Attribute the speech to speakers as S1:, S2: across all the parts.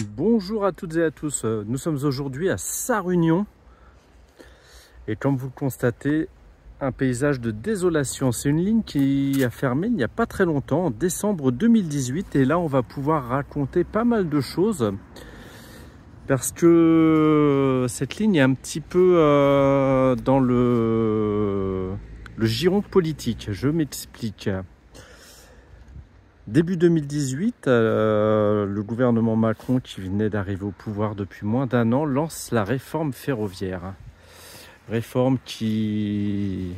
S1: Bonjour à toutes et à tous, nous sommes aujourd'hui à Sarre-Union et comme vous le constatez, un paysage de désolation. C'est une ligne qui a fermé il n'y a pas très longtemps, en décembre 2018, et là on va pouvoir raconter pas mal de choses parce que cette ligne est un petit peu dans le giron politique. Je m'explique. Début 2018, le gouvernement Macron, qui venait d'arriver au pouvoir depuis moins d'un an, lance la réforme ferroviaire. Réforme qui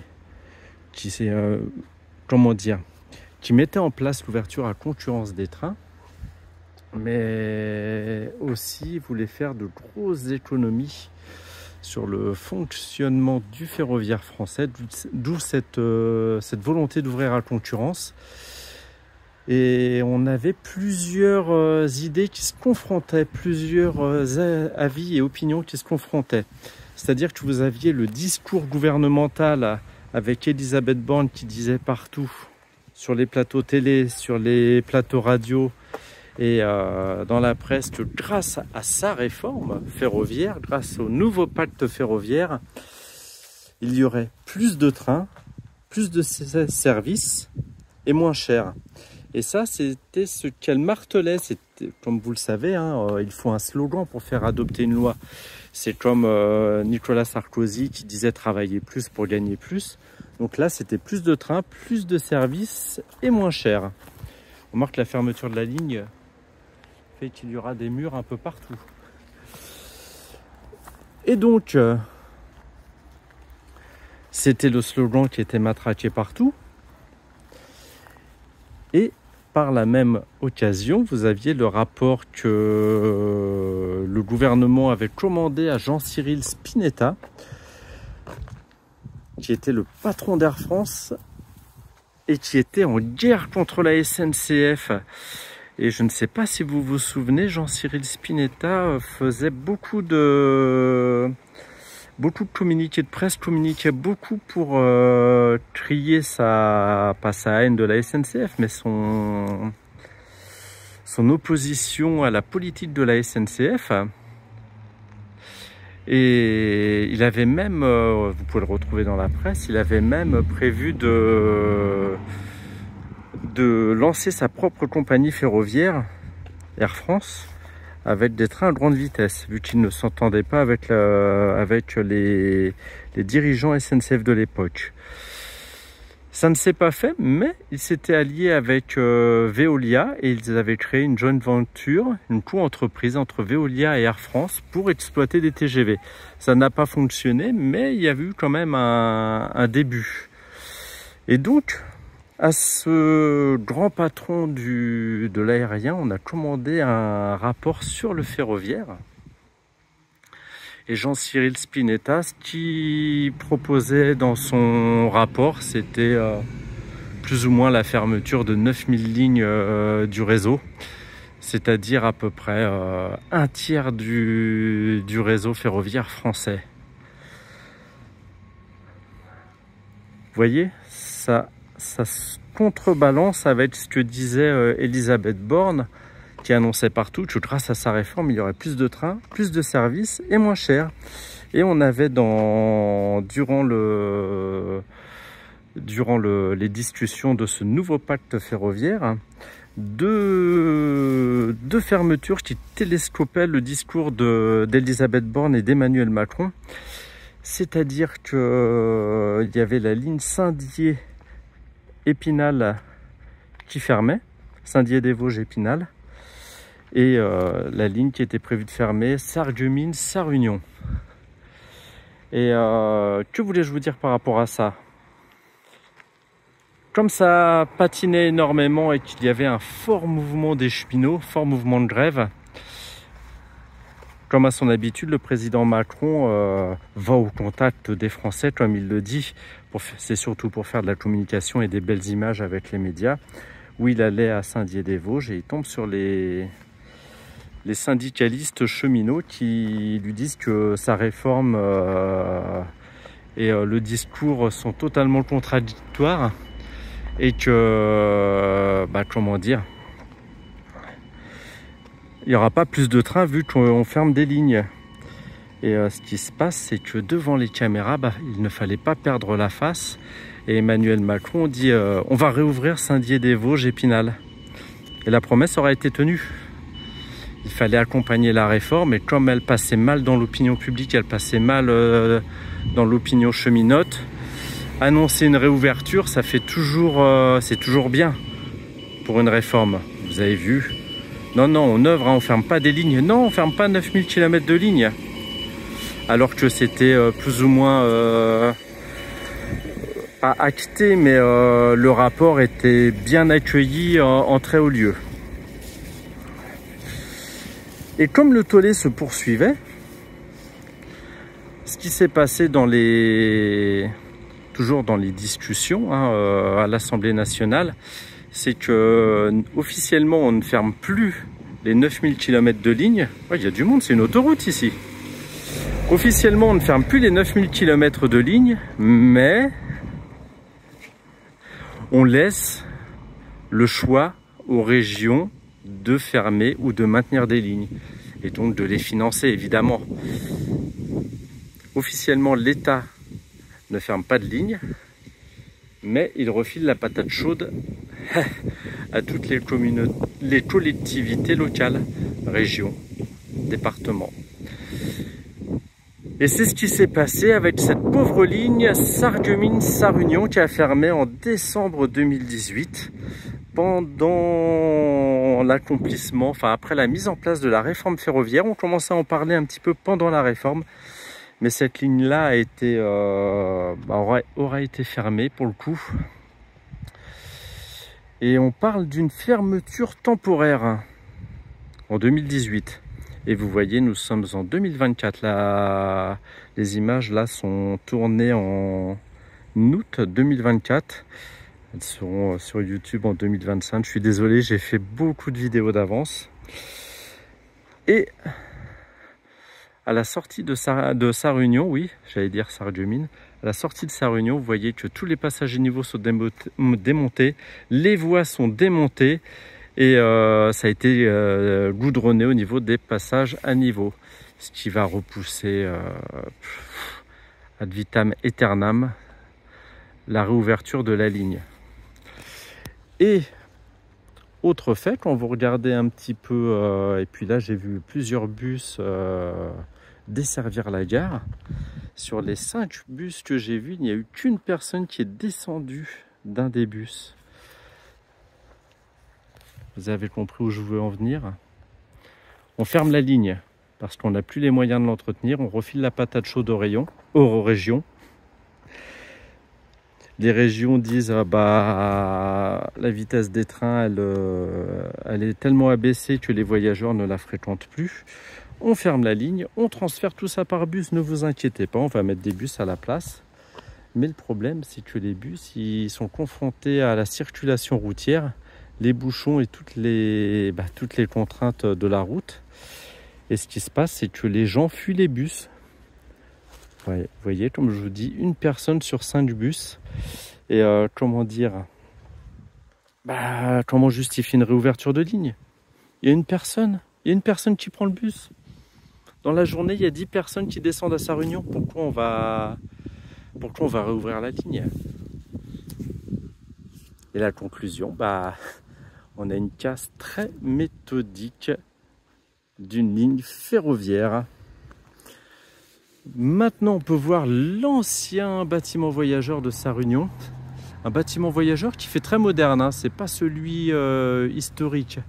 S1: mettait en place l'ouverture à concurrence des trains, mais aussi voulait faire de grosses économies sur le fonctionnement du ferroviaire français, d'où cette volonté d'ouvrir à la concurrence. Et on avait plusieurs idées qui se confrontaient, plusieurs avis et opinions qui se confrontaient. C'est-à-dire que vous aviez le discours gouvernemental avec Elisabeth Borne qui disait partout, sur les plateaux télé, sur les plateaux radio et dans la presse, que grâce à sa réforme ferroviaire, grâce au nouveau pacte ferroviaire, il y aurait plus de trains, plus de services et moins cher. Et ça, c'était ce qu'elle martelait. C'était, comme vous le savez, il faut un slogan pour faire adopter une loi. C'est comme Nicolas Sarkozy qui disait travailler plus pour gagner plus. Donc là, c'était plus de trains, plus de services et moins cher. On remarque que la fermeture de la ligne fait qu'il y aura des murs un peu partout. Et donc, c'était le slogan qui était matraqué partout. Et par la même occasion, vous aviez le rapport que le gouvernement avait commandé à Jean-Cyril Spinetta, qui était le patron d'Air France et qui était en guerre contre la SNCF. Et je ne sais pas si vous vous souvenez, Jean-Cyril Spinetta faisait beaucoup de communiqués de presse, communiquait beaucoup pour crier pas sa haine de la SNCF, mais son opposition à la politique de la SNCF. Et il avait même, vous pouvez le retrouver dans la presse, il avait même prévu de lancer sa propre compagnie ferroviaire, Air France, avec des trains à grande vitesse, vu qu'il ne s'entendait pas avec les dirigeants SNCF de l'époque. Ça ne s'est pas fait, mais ils s'étaient alliés avec Veolia et ils avaient créé une joint venture, une co-entreprise entre Veolia et Air France pour exploiter des TGV. Ça n'a pas fonctionné, mais il y a eu quand même un début. Et donc, à ce grand patron de l'aérien, on a commandé un rapport sur le ferroviaire. Et Jean-Cyril Spinetta, ce qu'il proposait dans son rapport, c'était plus ou moins la fermeture de 9000 lignes du réseau, c'est-à-dire à peu près un tiers du réseau ferroviaire français. Vous voyez, ça se contrebalance avec ce que disait Elisabeth Borne, qui annonçait partout que grâce à sa réforme, il y aurait plus de trains, plus de services et moins cher. Et on avait durant les discussions de ce nouveau pacte ferroviaire, deux fermetures qui télescopaient le discours d'Elisabeth Borne et d'Emmanuel Macron. C'est-à-dire qu'il y avait la ligne Saint-Dié-Épinal qui fermait, Saint-Dié-des-Vosges-Épinal, et la ligne qui était prévue de fermer, Sarreguemines, Sarre-Union. Et que voulais-je vous dire par rapport à ça? Comme ça patinait énormément et qu'il y avait un fort mouvement des cheminots, fort mouvement de grève, comme à son habitude, le président Macron va au contact des Français, comme il le dit. C'est surtout pour faire de la communication et des belles images avec les médias, où il allait à Saint-Dié-des-Vosges et il tombe sur les syndicalistes cheminots qui lui disent que sa réforme et le discours sont totalement contradictoires et que, comment dire, il n'y aura pas plus de trains vu qu'on ferme des lignes. Et ce qui se passe, c'est que devant les caméras, il ne fallait pas perdre la face. Et Emmanuel Macron dit on va réouvrir Saint-Dié-des-Vosges, Épinal. Et la promesse aura été tenue. Il fallait accompagner la réforme, et comme elle passait mal dans l'opinion publique, elle passait mal dans l'opinion cheminote, annoncer une réouverture, ça fait toujours, c'est toujours bien pour une réforme. Vous avez vu. Non, on œuvre, on ferme pas des lignes. Non, on ferme pas 9000 km de lignes. Alors que c'était plus ou moins pas acté, mais le rapport était bien accueilli en très haut lieu. Et comme le tollé se poursuivait, ce qui s'est passé toujours dans les discussions à l'Assemblée nationale, c'est que officiellement on ne ferme plus les 9000 km de ligne. Ouais, il y a du monde, c'est une autoroute ici. Officiellement on ne ferme plus les 9000 km de ligne, mais on laisse le choix aux régions de fermer ou de maintenir des lignes, et donc de les financer évidemment. Officiellement, l'État ne ferme pas de lignes, mais il refile la patate chaude à toutes les collectivités locales, régions, départements. Et c'est ce qui s'est passé avec cette pauvre ligne Sarreguemines-Sarre-Union qui a fermé en décembre 2018 pendant l'accomplissement, après la mise en place de la réforme ferroviaire. On commençait à en parler un petit peu pendant la réforme, mais cette ligne-là aura été fermée pour le coup. Et on parle d'une fermeture temporaire en 2018. Et vous voyez, nous sommes en 2024. Les images là sont tournées en août 2024. Elles seront sur YouTube en 2025. Je suis désolé, j'ai fait beaucoup de vidéos d'avance. Et à la sortie de Sarre-Union, oui, j'allais dire Sarreguemines, à la sortie de Sarre-Union, vous voyez que tous les passages à niveau sont démontés, les voies sont démontées, et ça a été goudronné au niveau des passages à niveau, ce qui va repousser ad vitam aeternam la réouverture de la ligne. Et autre fait, quand vous regardez un petit peu, et puis là j'ai vu plusieurs bus desservir la gare. Sur les 5 bus que j'ai vus, il n'y a eu qu'une personne qui est descendue d'un des bus. Vous avez compris où je veux en venir? On ferme la ligne parce qu'on n'a plus les moyens de l'entretenir. On refile la patate chaude aux régions. Les régions disent la vitesse des trains elle est tellement abaissée que les voyageurs ne la fréquentent plus. On ferme la ligne, on transfère tout ça par bus, ne vous inquiétez pas, on va mettre des bus à la place. Mais le problème, c'est que les bus, ils sont confrontés à la circulation routière, les bouchons et toutes les contraintes de la route. Et ce qui se passe, c'est que les gens fuient les bus. Ouais, vous voyez, comme je vous dis, une personne sur 5 bus. Et comment dire, comment justifier une réouverture de ligne? Il y a une personne qui prend le bus. Dans la journée, il y a 10 personnes qui descendent à Sarre-Union. Pourquoi on va réouvrir la ligne? Et la conclusion, on a une casse très méthodique d'une ligne ferroviaire. Maintenant, on peut voir l'ancien bâtiment voyageur de Sarre-Union. Un bâtiment voyageur qui fait très moderne, hein. C'est pas celui historique.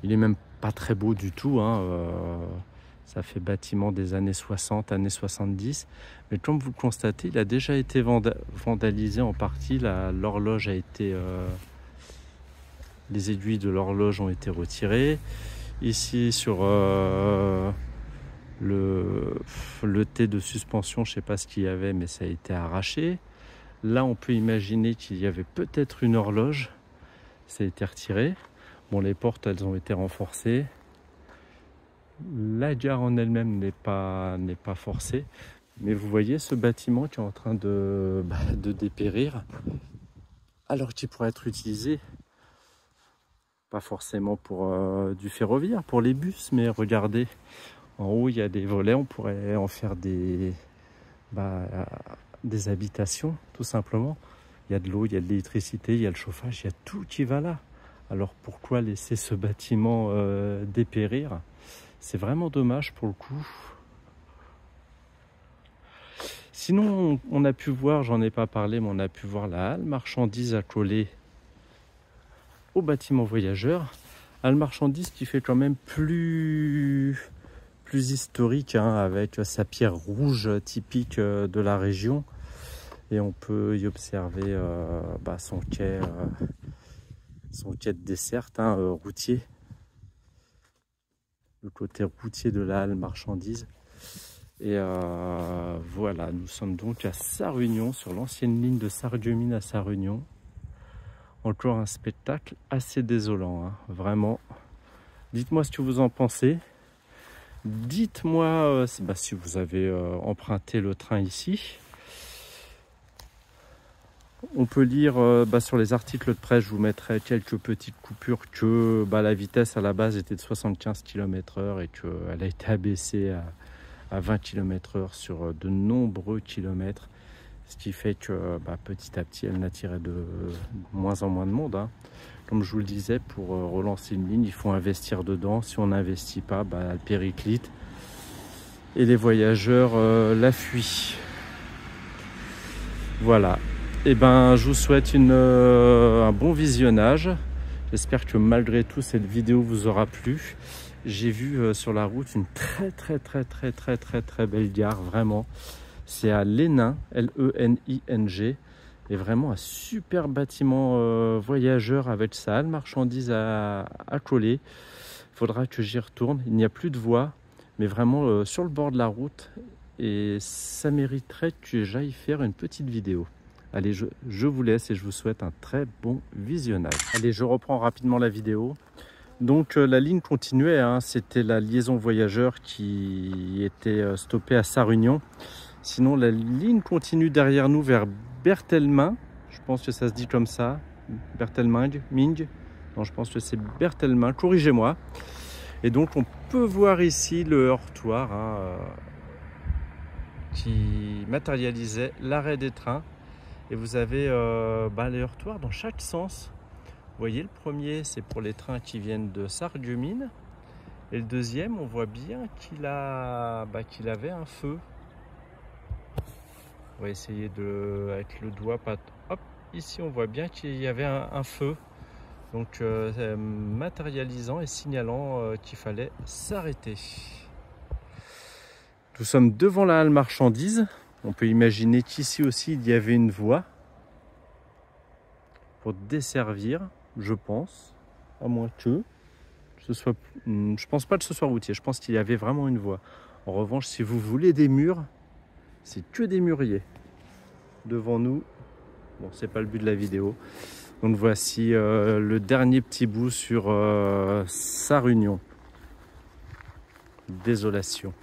S1: Il est même pas très beau du tout, hein. Ça fait bâtiment des années 60, années 70. Mais comme vous le constatez, il a déjà été vandalisé en partie. L'horloge a été... les aiguilles de l'horloge ont été retirées. Ici, sur le T de suspension, je ne sais pas ce qu'il y avait, mais ça a été arraché. Là, on peut imaginer qu'il y avait peut-être une horloge. Ça a été retiré. Bon, les portes, elles ont été renforcées. La gare en elle-même n'est pas forcée. Mais vous voyez ce bâtiment qui est en train de dépérir, alors qu'il pourrait être utilisé Pas forcément pour du ferroviaire, pour les bus, mais regardez, en haut il y a des volets, on pourrait en faire des habitations tout simplement. Il y a de l'eau, il y a de l'électricité, il y a le chauffage, il y a tout qui va là. Alors pourquoi laisser ce bâtiment dépérir? C'est vraiment dommage pour le coup. Sinon, on a pu voir, j'en ai pas parlé, mais on a pu voir la halle marchandises accolée au bâtiment voyageurs. Halle marchandises qui fait quand même plus historique, hein, avec sa pierre rouge typique de la région. Et on peut y observer son quai de desserte, hein, routier. Le côté routier de la halle marchandises. Et voilà, nous sommes donc à Sarre-Union, sur l'ancienne ligne de Sarreguemines à Sarre-Union. Encore un spectacle assez désolant, hein, vraiment. Dites-moi ce que vous en pensez. Dites-moi si vous avez emprunté le train ici. On peut lire sur les articles de presse, je vous mettrai quelques petites coupures que la vitesse à la base était de 75 km/h et qu'elle a été abaissée à 20 km/h sur de nombreux kilomètres. Ce qui fait que petit à petit, elle n'attirait de moins en moins de monde, hein. Comme je vous le disais, pour relancer une ligne, il faut investir dedans. Si on n'investit pas, elle périclite. Et les voyageurs la fuient. Voilà. Et je vous souhaite un bon visionnage. J'espère que malgré tout, cette vidéo vous aura plu. J'ai vu sur la route une très belle gare, vraiment. C'est à Lénin, L-E-N-I-N-G. Et vraiment un super bâtiment voyageur avec sa halle marchandises à coller. Il faudra que j'y retourne. Il n'y a plus de voie, mais vraiment sur le bord de la route. Et ça mériterait que j'aille faire une petite vidéo. Allez, je vous laisse et je vous souhaite un très bon visionnage. Allez, je reprends rapidement la vidéo. Donc la ligne continuait, hein, c'était la liaison voyageur qui était stoppée à Sarre-Union. Sinon la ligne continue derrière nous vers Berthelmin. Je pense que ça se dit comme ça. Berthelming. Non, je pense que c'est Berthelmin. Corrigez-moi. Et donc on peut voir ici le heurtoir, hein, qui matérialisait l'arrêt des trains. Et vous avez les heurtoirs dans chaque sens. Vous voyez, le premier, c'est pour les trains qui viennent de Sarreguemines. Et le deuxième, on voit bien qu'il avait un feu. On va essayer avec le doigt. Hop, ici, on voit bien qu'il y avait un feu. Donc, matérialisant et signalant qu'il fallait s'arrêter. Nous sommes devant la halle marchandises. On peut imaginer qu'ici aussi, il y avait une voie pour desservir. Je pense, à moins que ce soit... Je pense pas que ce soit routier, je pense qu'il y avait vraiment une voie. En revanche, si vous voulez des murs, c'est que des mûriers. Devant nous, bon, c'est pas le but de la vidéo. Donc voici le dernier petit bout sur Sarre-Union. Désolation.